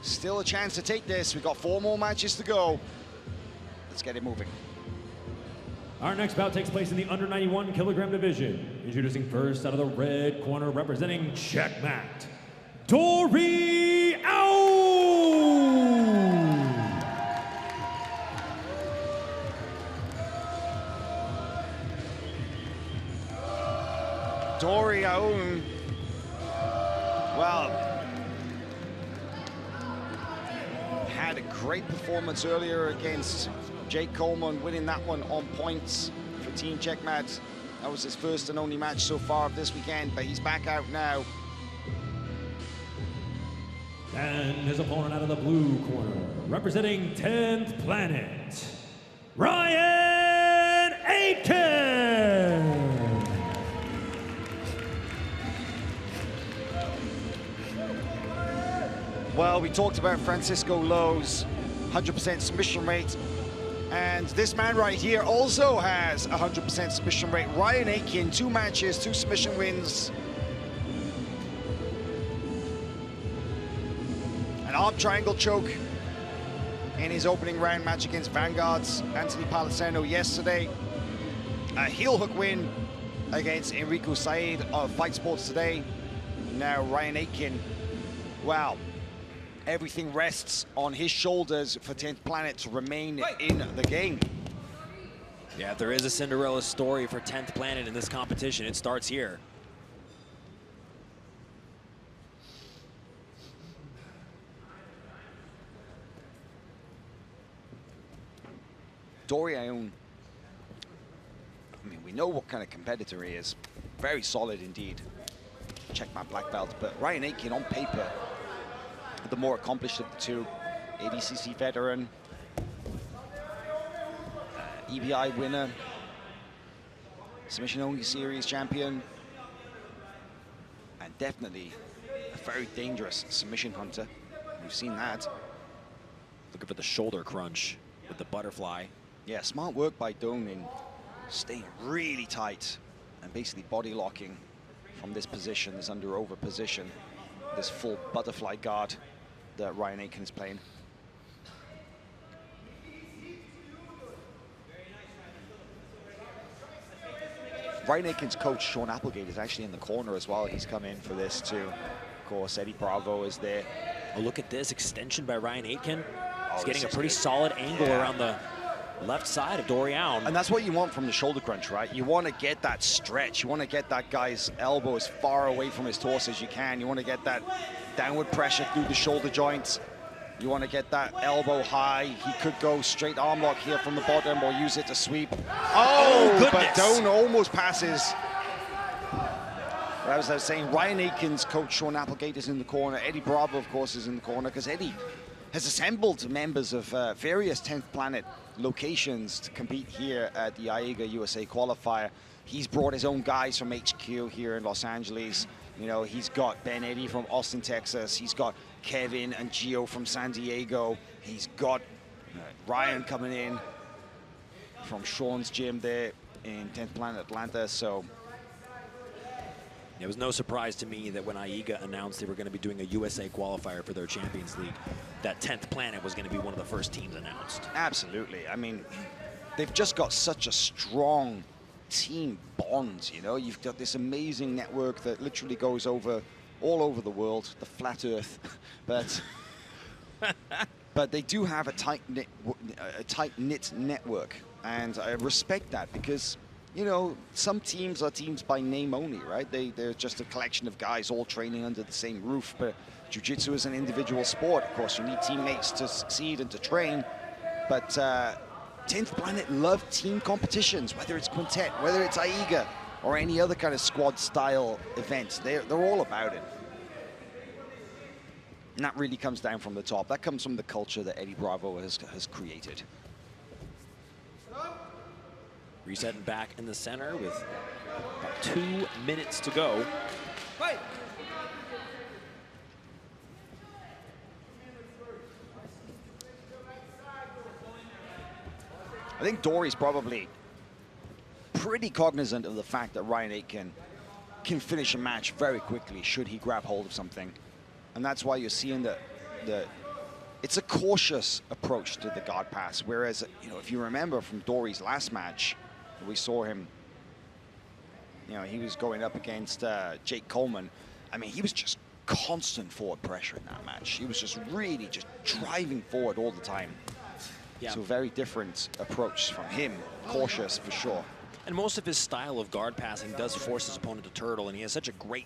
Still a chance to take this. We've got 4 more matches to go. Let's get it moving. Our next bout takes place in the under 91 kilogram division. Introducing first out of the red corner, representing Checkmat, Dory Aoun. Dory Aoun, well, had a great performance earlier against Jake Coleman, winning that one on points for Team Checkmat. That was his first and only match so far of this weekend, but he's back out now. And his opponent out of the blue corner, representing 10th Planet, Ryan Aitken. Well, we talked about Francisco Lowe's 100% submission rate, and this man right here also has 100% submission rate. Ryan Aitken, 2 matches, 2 submission wins. An arm triangle choke in his opening round match against Vanguard's Anthony Palisano yesterday. A heel hook win against Enrico Said of Fight Sports Today. Now Ryan Aitken, wow. Everything rests on his shoulders for 10th Planet to remain in the game. Yeah, if there is a Cinderella story for 10th Planet in this competition, it starts here. Dory Aoun, I mean, we know what kind of competitor he is. Very solid indeed. Check my black belt, but Ryan Aitken on paper, the more accomplished of the two. ADCC veteran, EBI winner, submission only series champion, and definitely a very dangerous submission hunter. We've seen that. Looking for the shoulder crunch with the butterfly. Yeah, smart work by Aoun in staying really tight and basically body locking from this position, this under-over position, this full butterfly guard that Ryan Aitken is playing. Ryan Aitken's coach, Sean Applegate, is actually in the corner as well. He's come in for this too. Of course, Eddie Bravo is there. Oh, look at this extension by Ryan Aitken. Oh, he's getting a pretty solid angle around the left side of Dory Aoun. And that's what you want from the shoulder crunch, right? You want to get that stretch. You want to get that guy's elbow as far away from his torso as you can. You want to get that downward pressure through the shoulder joints. You want to get that elbow high. He could go straight arm lock here from the bottom or use it to sweep. Oh, goodness. But Aoun almost passes. As I was saying, Ryan Aitken's coach, Sean Applegate, is in the corner. Eddie Bravo, of course, is in the corner because Eddie has assembled members of various 10th Planet locations to compete here at the AIGA USA qualifier. He's brought his own guys from HQ here in Los Angeles. You know, he's got Ben Eddy from Austin, Texas. He's got Kevin and Gio from San Diego. He's got Ryan coming in from Sean's gym there in 10th Planet Atlanta. So it was no surprise to me that when AIGA announced they were going to be doing a USA qualifier for their Champions League, that 10th Planet was going to be one of the first teams announced. Absolutely. I mean, they've just got such a strong team bond, you know. You've got this amazing network that literally goes over all over the world, the flat earth, but but they do have a tight-knit network, and I respect that because, you know, some teams are teams by name only, right? They're just a collection of guys all training under the same roof, but jiu-jitsu is an individual sport. Of course, you need teammates to succeed and to train, but 10th Planet love team competitions, whether it's quintet, whether it's AIGA, or any other kind of squad-style events. They're all about it. And that really comes down from the top. That comes from the culture that Eddie Bravo has created. Resetting back in the center with about 2 minutes to go. Fight. I think Dory's probably pretty cognizant of the fact that Ryan Aitken can finish a match very quickly should he grab hold of something. And that's why you're seeing the it's a cautious approach to the guard pass. Whereas, you know, if you remember from Dory's last match, we saw him, you know, he was going up against Jake Coleman. I mean, he was just constant forward pressure in that match. He was just really just driving forward all the time. Yeah. So very different approach from him, cautious for sure. And most of his style of guard passing does force his opponent to turtle, and he has such a great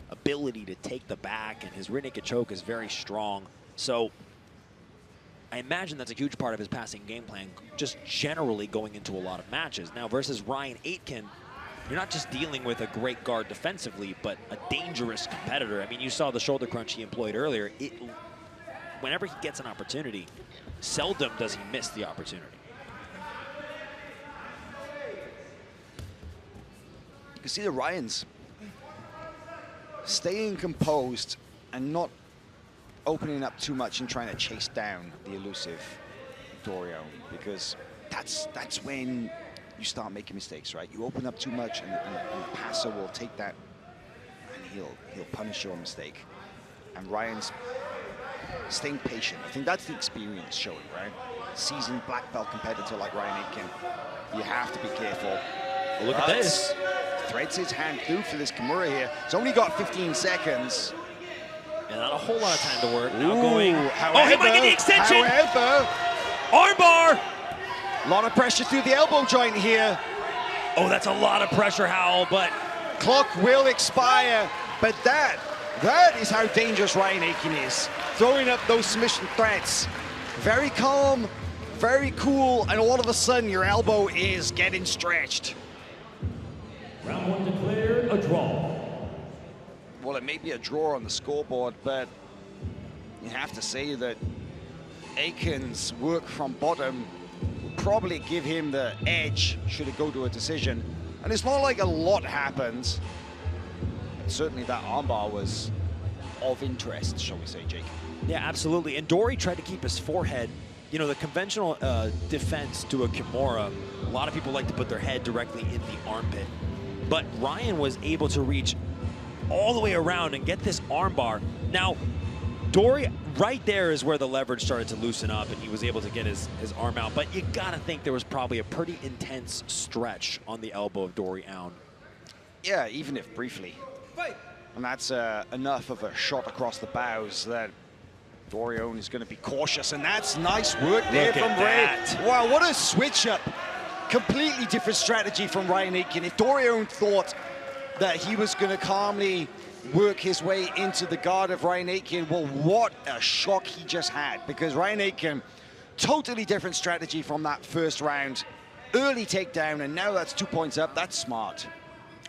ability to take the back, and his rear naked choke is very strong. So I imagine that's a huge part of his passing game plan, just generally going into a lot of matches. Now versus Ryan Aitken, you're not just dealing with a great guard defensively, but a dangerous competitor. I mean, you saw the shoulder crunch he employed earlier. Whenever he gets an opportunity, seldom does he miss the opportunity. You can see the Ryans staying composed and not opening up too much and trying to chase down the elusive Dory, because that's when you start making mistakes, right? You open up too much, and the passer will take that, and he'll punish your mistake. And Ryan's staying patient. I think that's the experience showing, right? Seasoned black belt competitor like Ryan Aitken, you have to be careful. Well, look at this. Threads his hand through for this Kimura here. He's only got 15 seconds. And not a whole lot of time to work. Now going. However, oh, he might get the extension. However, armbar. A lot of pressure through the elbow joint here. Oh, that's a lot of pressure, Howell, but clock will expire. But that is how dangerous Ryan Aitken is. Throwing up those submission threats. Very calm, very cool, and all of a sudden your elbow is getting stretched. Round one declared a draw. Well, it may be a draw on the scoreboard, but you have to say that Aiken's work from bottom will probably give him the edge should it go to a decision. And it's not like a lot happens. But certainly that armbar was of interest, shall we say, Jake. Yeah, absolutely. And Dory tried to keep his forehead. You know, the conventional defense to a Kimura, a lot of people like to put their head directly in the armpit. But Ryan was able to reach all the way around and get this armbar. Now, Dory, right there is where the leverage started to loosen up and he was able to get his arm out. But you gotta think there was probably a pretty intense stretch on the elbow of Dory Aoun. Yeah, even if briefly. And that's enough of a shot across the bows that Dory Aoun is going to be cautious. And that's nice work there from Ray. Wow, what a switch up. Completely different strategy from Ryan Aitken. If Dory Aoun thought that he was going to calmly work his way into the guard of Ryan Aitken, well, what a shock he just had. Because Ryan Aitken, totally different strategy from that first round. Early takedown, and now that's 2 points up. That's smart.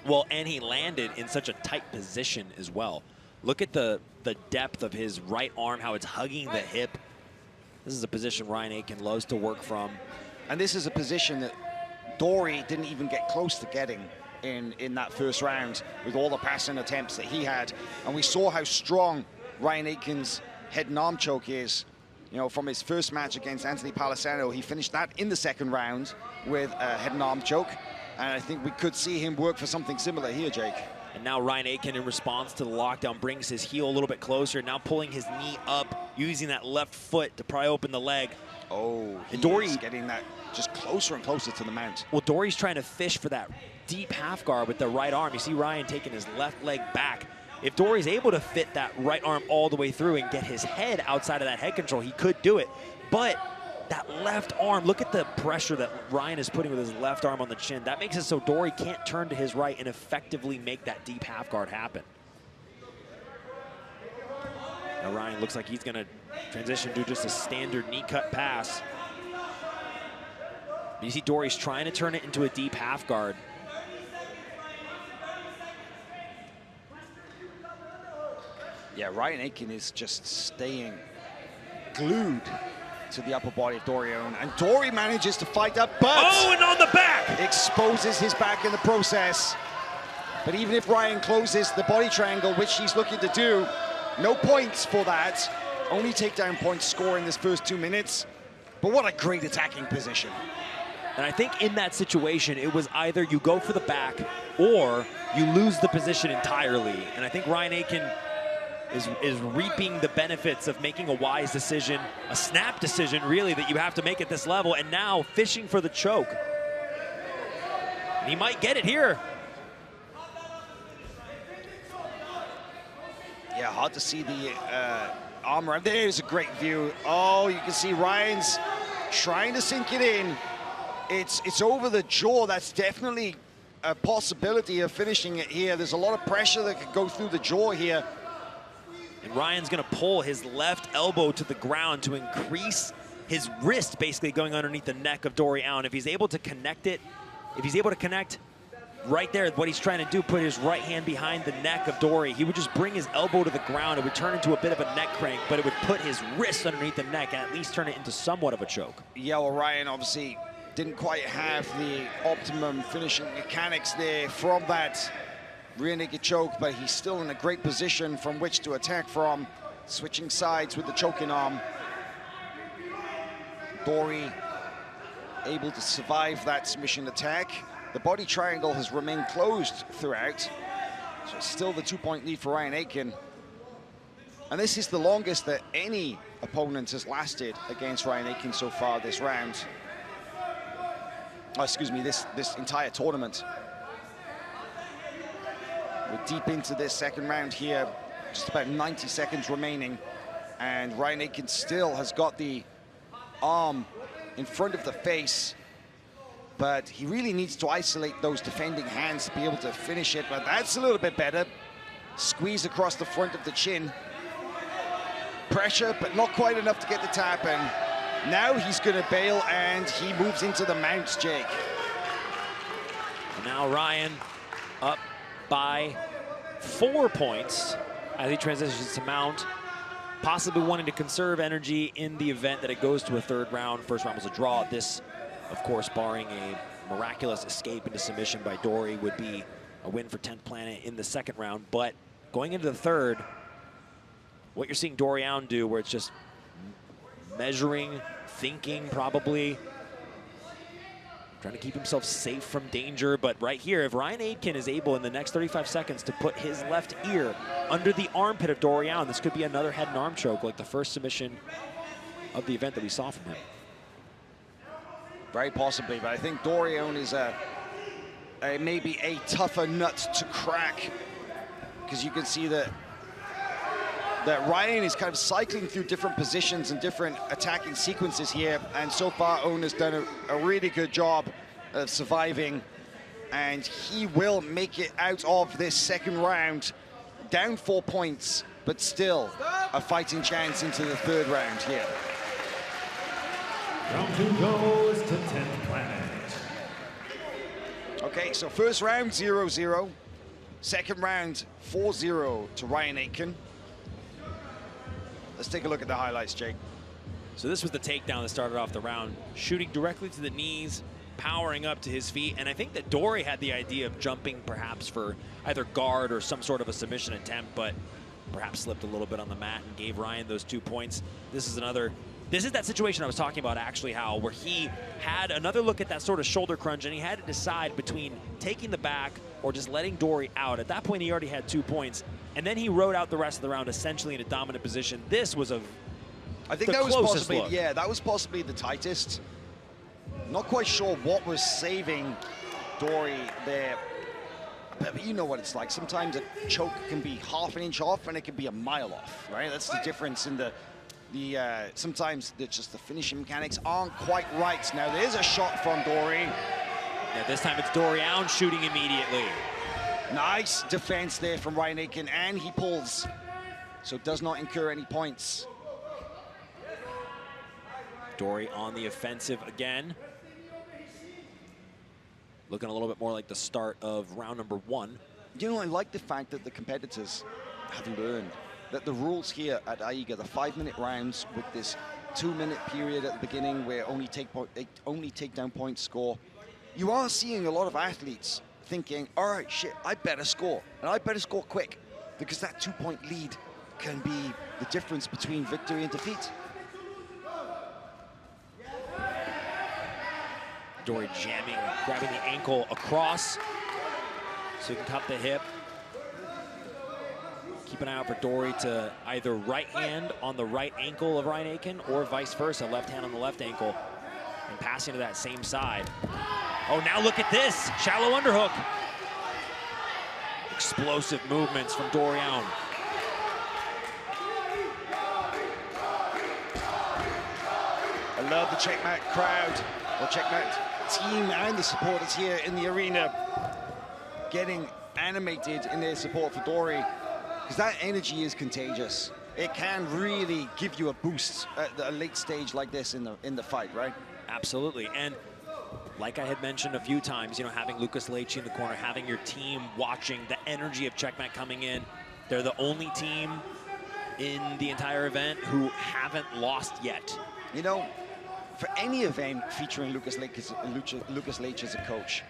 Well, and he landed in such a tight position as well. Look at the depth of his right arm, how it's hugging the hip. This is a position Ryan Aitken loves to work from. And this is a position that Dory didn't even get close to getting in that first round with all the passing attempts that he had. And we saw how strong Ryan Aitken's head and arm choke is. You know, from his first match against Anthony Palisano, he finished that in the second round with a head and arm choke. And I think we could see him work for something similar here, Jake. And now Ryan Aitken, in response to the lockdown, brings his heel a little bit closer, now pulling his knee up, using that left foot to pry open the leg. Oh, and Dory's getting that just closer and closer to the mount. Well, Dory's trying to fish for that deep half guard with the right arm. You see Ryan taking his left leg back. If Dory's able to fit that right arm all the way through and get his head outside of that head control, he could do it. But that left arm, look at the pressure that Ryan is putting with his left arm on the chin. That makes it so Dory can't turn to his right and effectively make that deep half guard happen. Now Ryan looks like he's going to transition to just a standard knee cut pass. You see Dory's trying to turn it into a deep half guard. Yeah, Ryan Aitken is just staying glued to the upper body of Dory Aoun, and Dory manages to fight up, but oh, and on the back exposes his back in the process. But even if Ryan closes the body triangle, which he's looking to do, no points for that. Only takedown points score in this first 2 minutes. But what a great attacking position. And I think in that situation, it was either you go for the back or you lose the position entirely. And I think Ryan Aitken, is reaping the benefits of making a wise decision, a snap decision, really, that you have to make at this level, and now fishing for the choke. And he might get it here. Yeah, hard to see the armor. There's a great view. Oh, you can see Ryan's trying to sink it in. It's over the jaw. That's definitely a possibility of finishing it here. There's a lot of pressure that could go through the jaw here. And Ryan's gonna pull his left elbow to the ground to increase his wrist, basically going underneath the neck of Dory Aoun. If he's able to connect it, if he's able to connect right there, what he's trying to do, put his right hand behind the neck of Dory, he would just bring his elbow to the ground. It would turn into a bit of a neck crank, but it would put his wrist underneath the neck and at least turn it into somewhat of a choke. Yeah, well, Ryan obviously didn't quite have the optimum finishing mechanics there from that rear naked choke, but he's still in a great position from which to attack from, switching sides with the choking arm. Dory able to survive that submission attack. The body triangle has remained closed throughout, so it's still the 2-point lead for Ryan Aitken. And this is the longest that any opponent has lasted against Ryan Aitken so far this round. Oh, excuse me, this entire tournament. We're deep into this second round here, just about 90 seconds remaining, and Ryan Aitken still has got the arm in front of the face, but he really needs to isolate those defending hands to be able to finish it, but that's a little bit better. Squeeze across the front of the chin. Pressure, but not quite enough to get the tap, and now he's gonna bail, and he moves into the mount, Jake. And now Ryan up by 4 points as he transitions to mount, possibly wanting to conserve energy in the event that it goes to a third round. First round was a draw. This, of course, barring a miraculous escape into submission by Dory, would be a win for 10th Planet in the second round. But going into the third, what you're seeing Dory Aoun do, where it's just measuring, thinking probably, trying to keep himself safe from danger. But right here, if Ryan Aitken is able in the next 35 seconds to put his left ear under the armpit of Dory Aoun, this could be another head and arm choke like the first submission of the event that we saw from him. Very possibly, but I think Dory Aoun is maybe a tougher nut to crack, because you can see that Ryan is kind of cycling through different positions and different attacking sequences here, and so far Aoun has done a really good job of surviving, and he will make it out of this second round, down 4 points, but still a fighting chance into the third round here. Round 2 goes to 10th Planet. Okay, so first round 0-0, second round 4-0 to Ryan Aitken. Let's take a look at the highlights, Jake. So this was the takedown that started off the round, shooting directly to the knees, powering up to his feet. And I think that Dory had the idea of jumping perhaps for either guard or some sort of a submission attempt, but perhaps slipped a little bit on the mat and gave Ryan those 2 points. This is that situation I was talking about, actually, Hal, where he had another look at that sort of shoulder crunch, and he had to decide between taking the back or just letting Dory out. At that point, he already had 2 points, and then he rode out the rest of the round essentially in a dominant position. This was I think that was possibly, yeah, that was possibly the tightest. Not quite sure what was saving Dory there, but you know what it's like. Sometimes a choke can be half an inch off, and it can be a mile off, right? That's the difference in sometimes just the finishing mechanics aren't quite right. Now there's a shot from Dory. Yeah, this time it's Dory Aoun shooting immediately. Nice defense there from Ryan Aitken, and he pulls, so does not incur any points. Dory on the offensive again. Looking a little bit more like the start of round number 1. You know, I like the fact that the competitors have learned that the rules here at AIGA, the 5-minute rounds with this 2-minute period at the beginning where only takedown points score, you are seeing a lot of athletes thinking, all right, shit, I better score, and I better score quick, because that 2-point lead can be the difference between victory and defeat. Dory jamming, grabbing the ankle across so he can cup the hip. keep an eye out for Dory to either right hand on the right ankle of Ryan Aitken or vice versa, left hand on the left ankle, and passing to that same side. Oh, now look at this, shallow underhook. Explosive movements from Dory Aoun. I love the Checkmat crowd, or Checkmat team and the supporters here in the arena getting animated in their support for Dory, because that energy is contagious. It can really give you a boost at a late stage like this in the fight, right? Absolutely, and like I had mentioned a few times, you know, having Lucas Leite in the corner, having your team watching the energy of Checkmat coming in. They're the only team in the entire event who haven't lost yet. You know, for any event featuring Lucas Leite as a coach,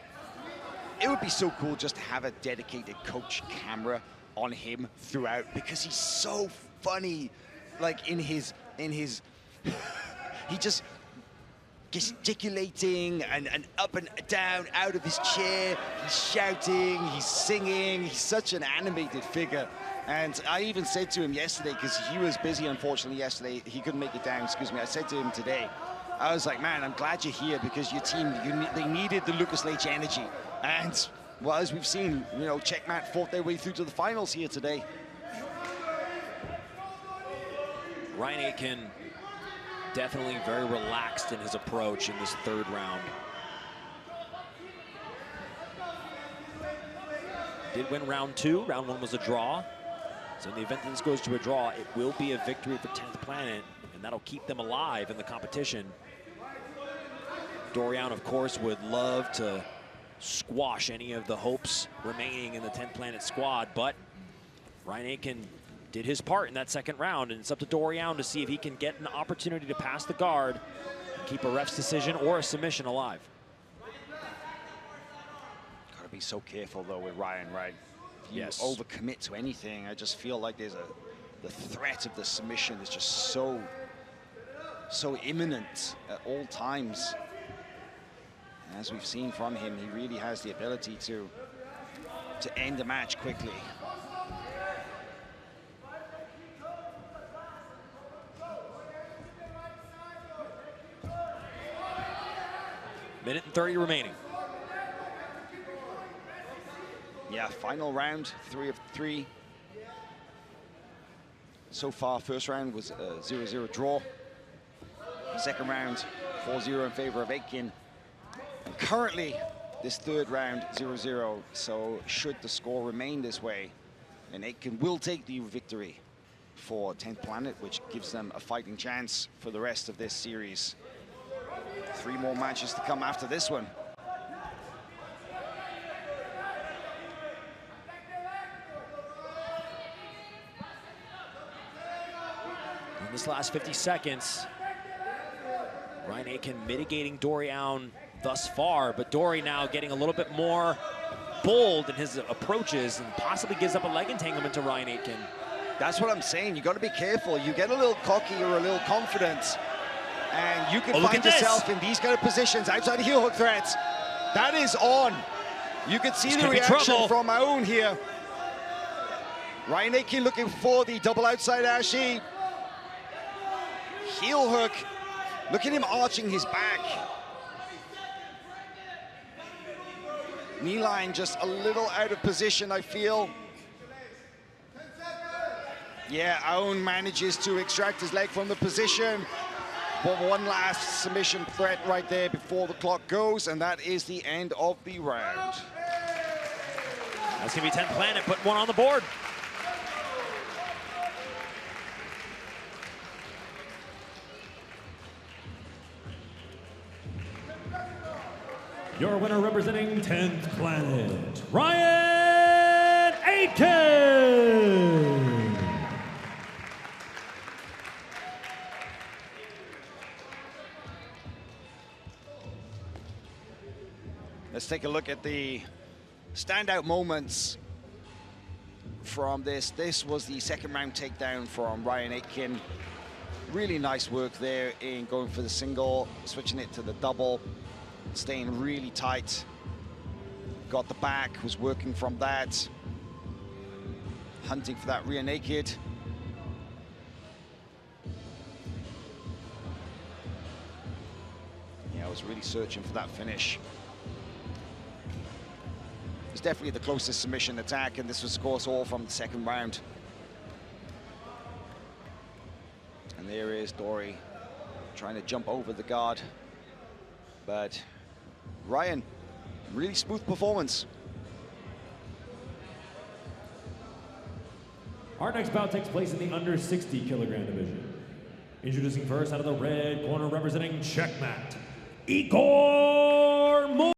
it would be so cool just to have a dedicated coach camera on him throughout, because he's so funny, like in his he just gesticulating and up and down out of his chair. He's shouting, he's singing, he's such an animated figure. And I even said to him yesterday, because he was busy unfortunately yesterday, he couldn't make it down, excuse me, I said to him today, I was like, man, I'm glad you're here, because your team, they needed the Lucas Leite energy. And well, as we've seen, you know, Checkmat fought their way through to the finals here today. Ryan Aitken definitely very relaxed in his approach in this third round. Did win round 2. Round 1 was a draw. So in the event that this goes to a draw, it will be a victory for 10th Planet, and that'll keep them alive in the competition. Dory Aoun, of course, would love to squash any of the hopes remaining in the 10th Planet squad, but Ryan Aitken did his part in that second round, and it's up to Dory Aoun to see if he can get an opportunity to pass the guard and keep a ref's decision or a submission alive. Gotta be so careful though with Ryan, right? If you Yes. overcommit to anything, I just feel like the threat of the submission is just so imminent at all times. As we've seen from him, he really has the ability to end the match quickly. Minute and 30 remaining. Yeah, final round, 3 of 3. So far, first round was a 0-0 draw. Second round, 4-0 in favor of Akin. And currently, this third round, 0-0. So should the score remain this way, then Aitken will take the victory for 10th Planet, which gives them a fighting chance for the rest of this series. 3 more matches to come after this one. In this last 50 seconds, Ryan Aitken mitigating Dory Aoun thus far, but Dory now getting a little bit more bold in his approaches and possibly gives up a leg entanglement to Ryan Aitken. That's what I'm saying. You got to be careful. You get a little cocky or a little confident, and you can find yourself in these kind of positions outside of heel hook threats. That is on. You can see the reaction from Aoun here. Ryan Aitken looking for the double outside Ashi. Heel hook. Look at him arching his back. Knee line just a little out of position, I feel. Yeah, Aoun manages to extract his leg from the position. But one last submission threat right there before the clock goes, and that is the end of the round. That's gonna be 10th Planet, put one on the board. Your winner representing 10th Planet, Ryan Aitken! Let's take a look at the standout moments from this. This was the second round takedown from Ryan Aitken. Really nice work there in going for the single, switching it to the double, staying really tight. Got the back, was working from that. hunting for that rear naked. Yeah, I was really searching for that finish. It's definitely the closest submission attack, and this was, of course, all from the second round. And there is Dory trying to jump over the guard. But Ryan, really smooth performance. Our next bout takes place in the under 60 kilogram division. Introducing first out of the red corner representing Checkmat, Aitken.